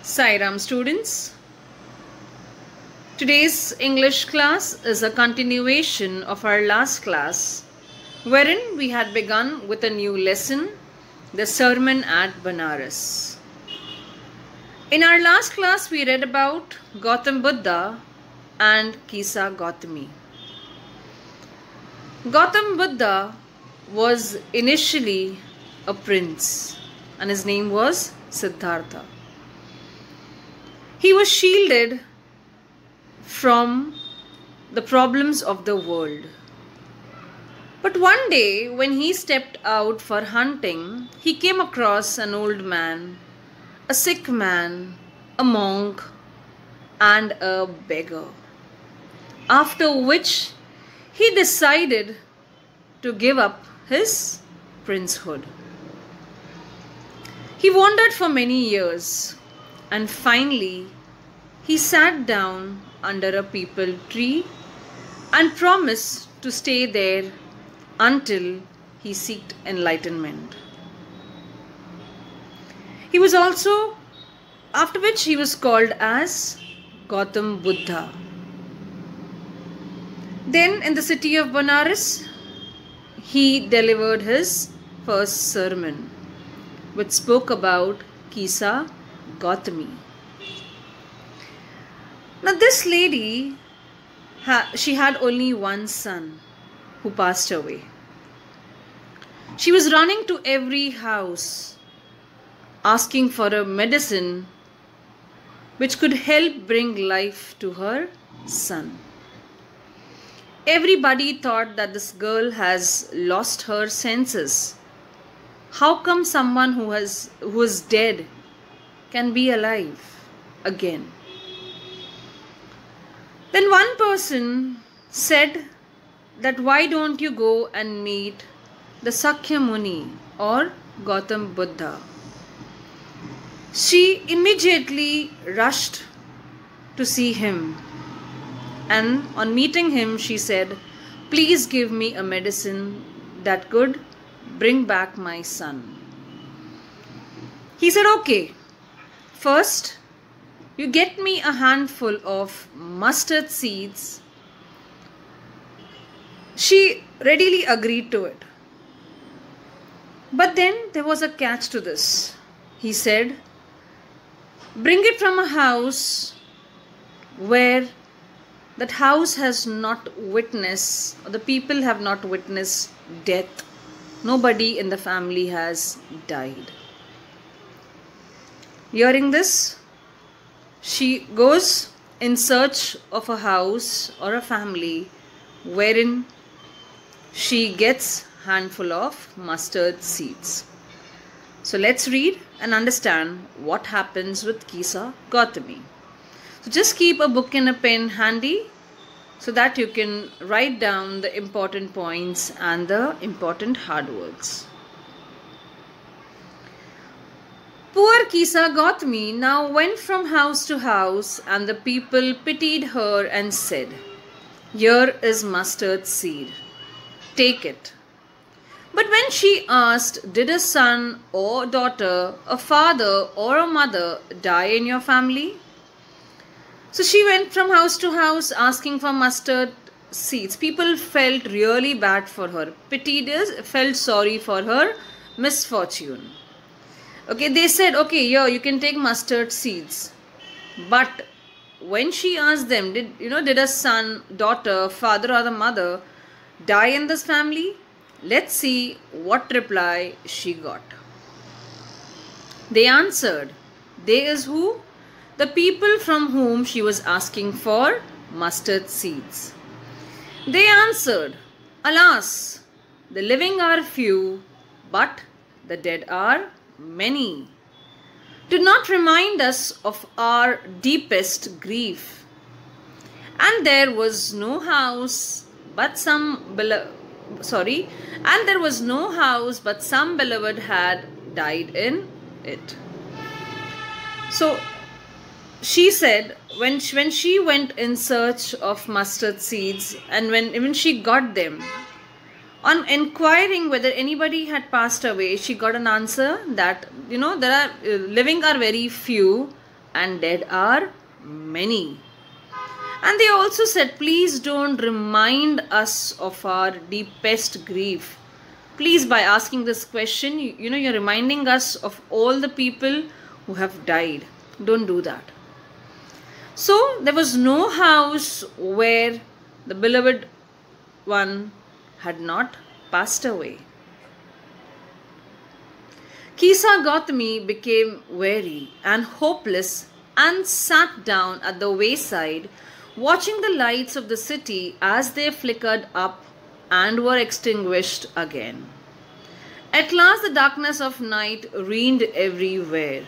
Sairam students, today's English class is a continuation of our last class wherein we had begun with a new lesson, the sermon at Banaras. In our last class we read about Gautam Buddha and Kisa Gautami. Gautam Buddha was initially a prince and his name was Siddhartha. He was shielded from the problems of the world. But one day, when he stepped out for hunting, he came across an old man, a sick man, a monk, and a beggar. After which, he decided to give up his princehood. He wandered for many years. And finally, he sat down under a peepal tree and promised to stay there until he seeked enlightenment. He was also, after which he was called as Gautam Buddha. Then in the city of Banaras, he delivered his first sermon, which spoke about Kisa Gautami. Now this lady, she had only one son who passed away. She was running to every house asking for a medicine which could help bring life to her son. Everybody thought that this girl has lost her senses. How come someone who is dead can be alive again? Then one person said that why don't you go and meet the Sakya Muni or Gautam Buddha? She immediately rushed to see him, and on meeting him she said, please give me a medicine that could bring back my son. He said, okay. First, you get me a handful of mustard seeds. She readily agreed to it. But then there was a catch to this. He said, bring it from a house where that house has not witnessed, or the people have not witnessed death. Nobody in the family has died. Hearing this, she goes in search of a house or a family wherein she gets a handful of mustard seeds. So let's read and understand what happens with Kisa Gautami. So just keep a book and a pen handy so that you can write down the important points and the important hard words. Poor Kisa Gautami now went from house to house, and the people pitied her and said, here is mustard seed, take it. But when she asked, did a son or daughter, a father or a mother die in your family? So she went from house to house asking for mustard seeds. People felt really bad for her, felt sorry for her misfortune. Okay, they said, okay, here you can take mustard seeds. But when she asked them, did a son, daughter, father or the mother die in this family? Let's see what reply she got. They answered, they is who? The people from whom she was asking for mustard seeds. They answered, alas, the living are few, but the dead are many. Do not remind us of our deepest grief. And there was no house but some beloved had died in it. So she said when she went in search of mustard seeds, and when she got them, On inquiring whether anybody had passed away, she got an answer that, there are living are very few, and dead are many. And they also said, please don't remind us of our deepest grief. Please, by asking this question, you're reminding us of all the people who have died. Don't do that. So there was no house where the beloved one had not passed away. Kisa Gautami became weary and hopeless and sat down at the wayside, watching the lights of the city as they flickered up and were extinguished again. At last the darkness of night reigned everywhere,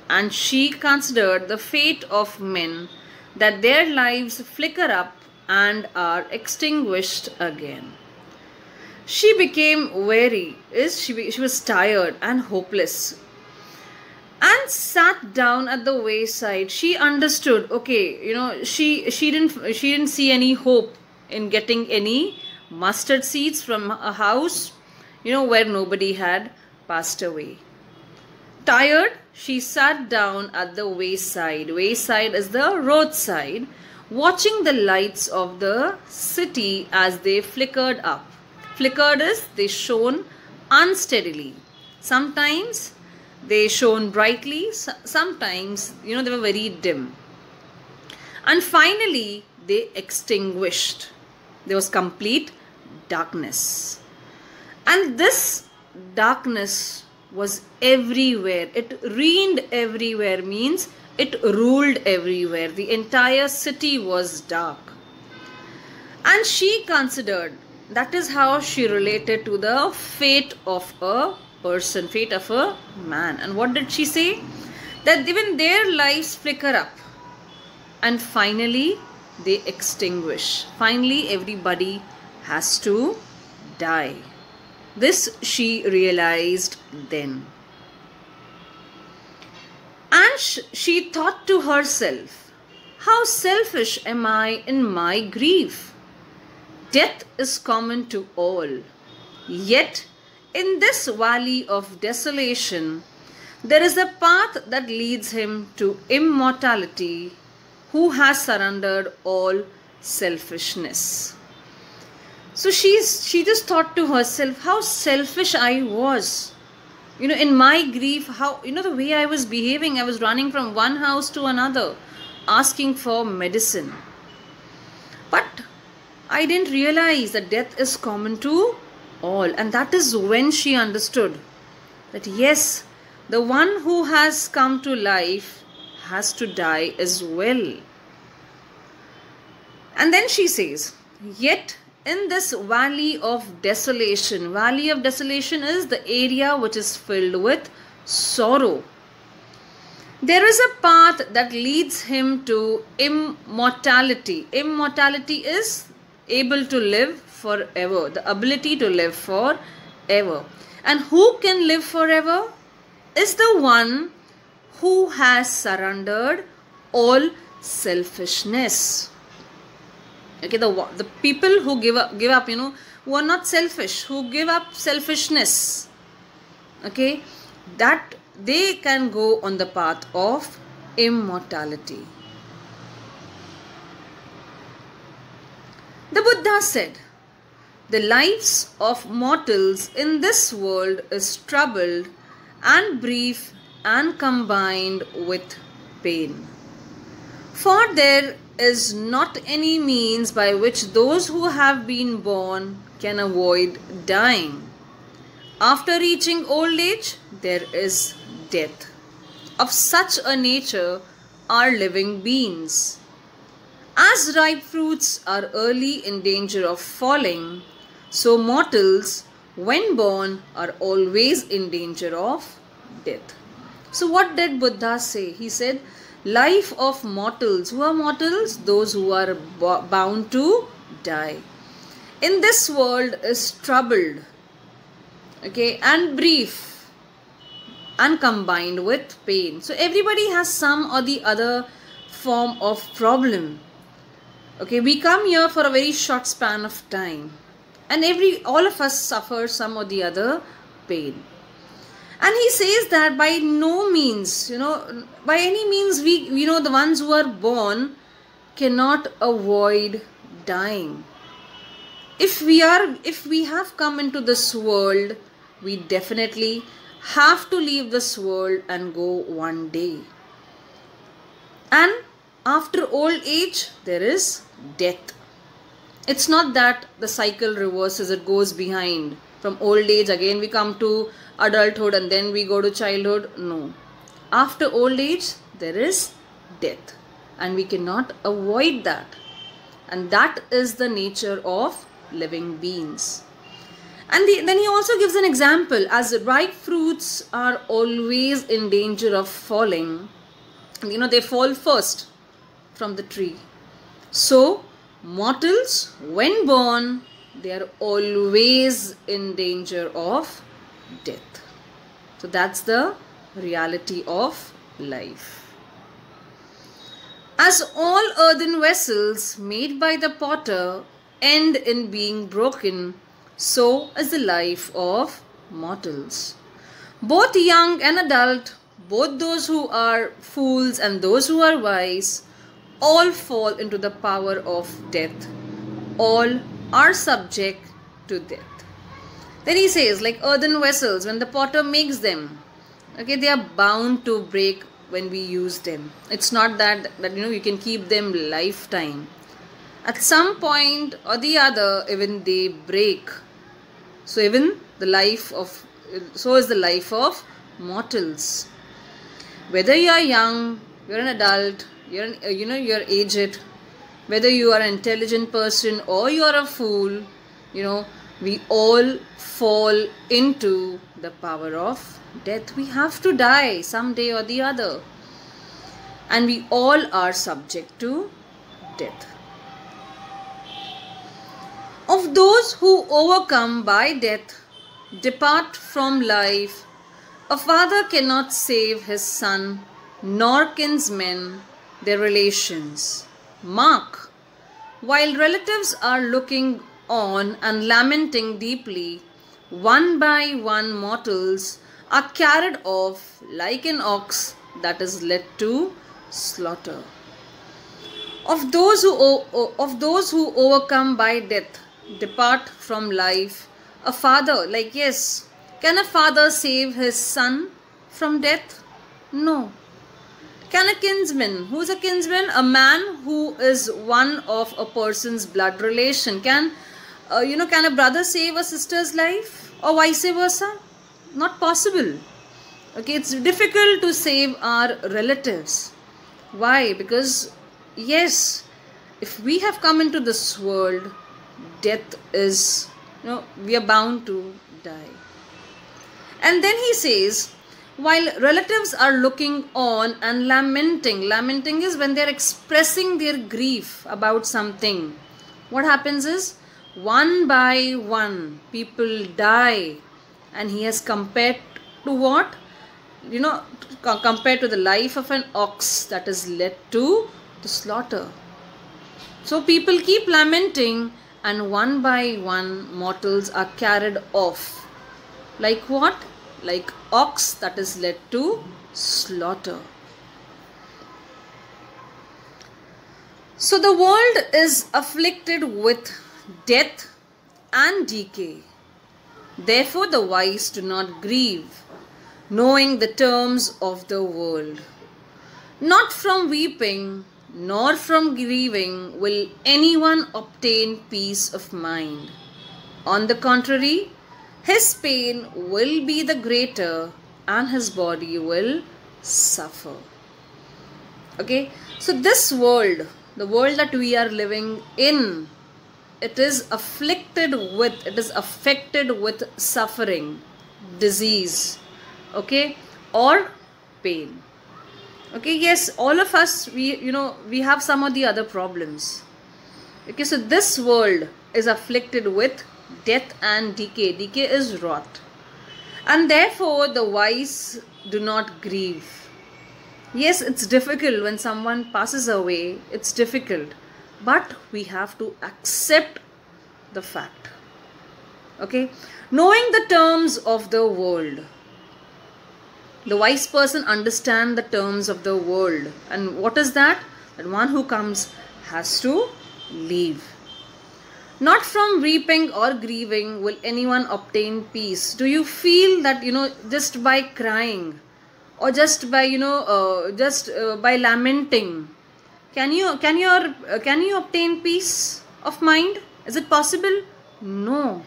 and she considered the fate of men, that their lives flicker up and are extinguished again. She became weary, she was tired and hopeless, and sat down at the wayside. She understood, okay, she didn't see any hope in getting any mustard seeds from a house, where nobody had passed away. Tired, she sat down at the wayside. Wayside is the roadside, watching the lights of the city as they flickered up. Flickered is they shone unsteadily. Sometimes they shone brightly, sometimes, they were very dim. And finally, they extinguished. There was complete darkness. And this darkness was everywhere. It reigned everywhere, means it ruled everywhere. The entire city was dark. And she considered, that is how she related to the fate of a person, fate of a man. And what did she say? That even their lives flicker up and finally they extinguish. Finally everybody has to die. This she realized then. And she thought to herself, how selfish am I in my grief? Death is common to all. Yet in this valley of desolation, there is a path that leads him to immortality, who has surrendered all selfishness. So she just thought to herself, how selfish I was. In my grief, how, the way I was behaving, I was running from one house to another, asking for medicine. But I didn't realize that death is common to all. And that is when she understood that yes, the one who has come to life has to die as well. And then she says, yet in this valley of desolation is the area which is filled with sorrow. There is a path that leads him to immortality. Immortality is able to live forever, the ability to live forever. And who can live forever? Is the one who has surrendered all selfishness. Okay, the people who give up, who are not selfish, who give up selfishness, okay, that they can go on the path of immortality. The Buddha said, the lives of mortals in this world is troubled and brief and combined with pain. For there is not any means by which those who have been born can avoid dying. After reaching old age, there is death. Of such a nature are living beings. As ripe fruits are early in danger of falling, so mortals, when born, are always in danger of death. So what did Buddha say? He said, life of mortals. Who are mortals? Those who are bound to die. In this world is troubled, okay, and brief and combined with pain. So everybody has some or the other form of problem. Okay, we come here for a very short span of time, and all of us suffer some or the other pain. And he says that by no means, by any means, the ones who are born cannot avoid dying. If we have come into this world, we definitely have to leave this world and go one day. And after old age, there is death. It's not that the cycle reverses, it goes behind. From old age, again we come to adulthood and then we go to childhood. No. After old age, there is death. And we cannot avoid that. And that is the nature of living beings. And then he also gives an example. As ripe fruits are always in danger of falling, they fall first from the tree. So, mortals, when born, they are always in danger of death. So, that's the reality of life. As all earthen vessels made by the potter end in being broken, so is the life of mortals. Both young and adult, both those who are fools and those who are wise, all fall into the power of death. All are subject to death. Then he says, like earthen vessels, when the potter makes them, they are bound to break when we use them. It's not that you can keep them lifetime. At some point or the other, even they break. So even so is the life of mortals. Whether you are young, you're an adult, you're aged, whether you are an intelligent person or you are a fool, we all fall into the power of death. We have to die someday or the other. And we all are subject to death. Of those who overcome by death, depart from life, a father cannot save his son, nor kinsmen their relations. Mark, while relatives are looking on and lamenting deeply, one by one mortals are carried off like an ox that is led to slaughter. Of those who overcome by death, depart from life, a father, can a father save his son from death? No. Can a kinsman, who is a kinsman? A man who is one of a person's blood relation. Can a brother save a sister's life or vice versa? Not possible. It's difficult to save our relatives. Why? Because yes, if we have come into this world, death is, we are bound to die. And then he says, while relatives are looking on and lamenting is when they are expressing their grief about something. What happens is, one by one, people die. And he has compared to what? Compared to the life of an ox that is led to the slaughter. So people keep lamenting, and one by one mortals are carried off. Like what? Like ox that is led to slaughter. So the world is afflicted with death and decay. Therefore the wise do not grieve, knowing the terms of the world. Not from weeping nor from grieving will anyone obtain peace of mind. On the contrary, his pain will be the greater and his body will suffer. So this world, the world that we are living in, it is affected with suffering, disease, or pain. Yes, all of us, we have some of the other problems. So this world is afflicted with death and decay. Decay is rot. And therefore the wise do not grieve. Yes, it's difficult when someone passes away. It's difficult. But we have to accept the fact. Knowing the terms of the world. The wise person understands the terms of the world. And what is that? That one who comes has to leave. Not from weeping or grieving will anyone obtain peace. Do you feel that, just by crying or just by, by lamenting, can you obtain peace of mind? Is it possible? No.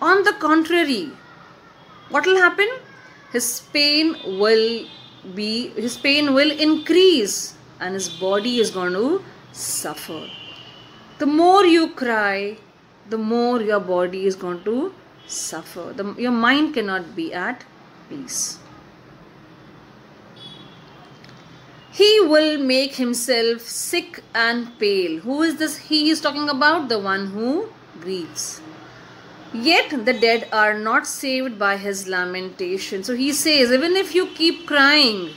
On the contrary, what will happen? His pain will increase and his body is going to suffer. The more you cry, the more your body is going to suffer. Your mind cannot be at peace. He will make himself sick and pale. Who is this? He is talking about the one who grieves. Yet the dead are not saved by his lamentation. So he says, even if you keep crying,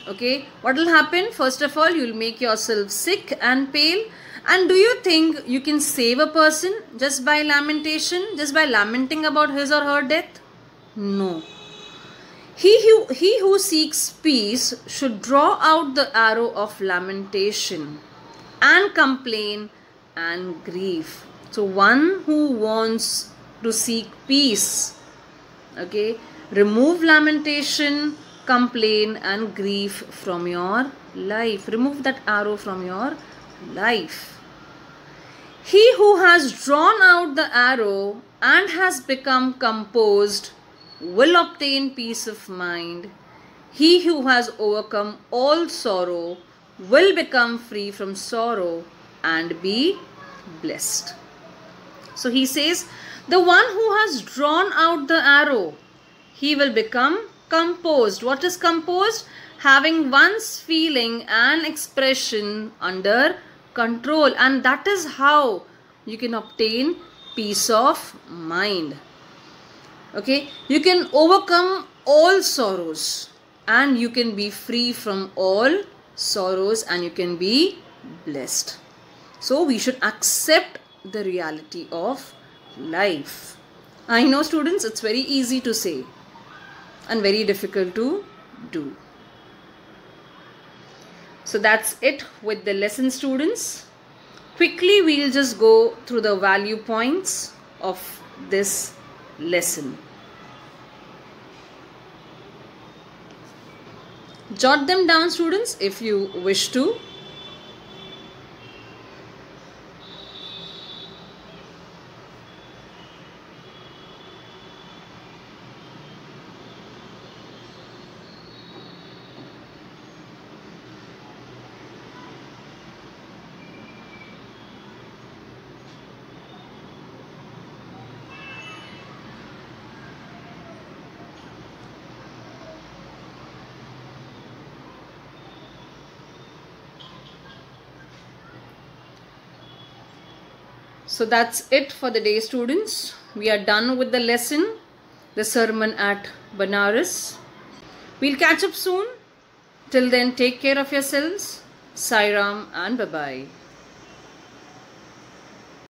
okay, what will happen? First of all, you will make yourself sick and pale. And do you think you can save a person just by lamentation, just by lamenting about his or her death? No. He who seeks peace should draw out the arrow of lamentation and complain and grief. So one who wants to seek peace, okay, remove lamentation, complain and grief from your life. Remove that arrow from your life. He who has drawn out the arrow and has become composed will obtain peace of mind. He who has overcome all sorrow will become free from sorrow and be blessed. So he says, the one who has drawn out the arrow, he will become composed. What is composed? Having one's feeling and expression under control, and that is how you can obtain peace of mind. Okay, you can overcome all sorrows and you can be free from all sorrows and you can be blessed. So we should accept the reality of life. I know, students, it's very easy to say and very difficult to do. So that's it with the lesson, students. Quickly we'll just go through the value points of this lesson. Jot them down, students, if you wish to. So that's it for the day, students. We are done with the lesson, the sermon at Banaras. We'll catch up soon. Till then, take care of yourselves. Sai Ram and bye-bye.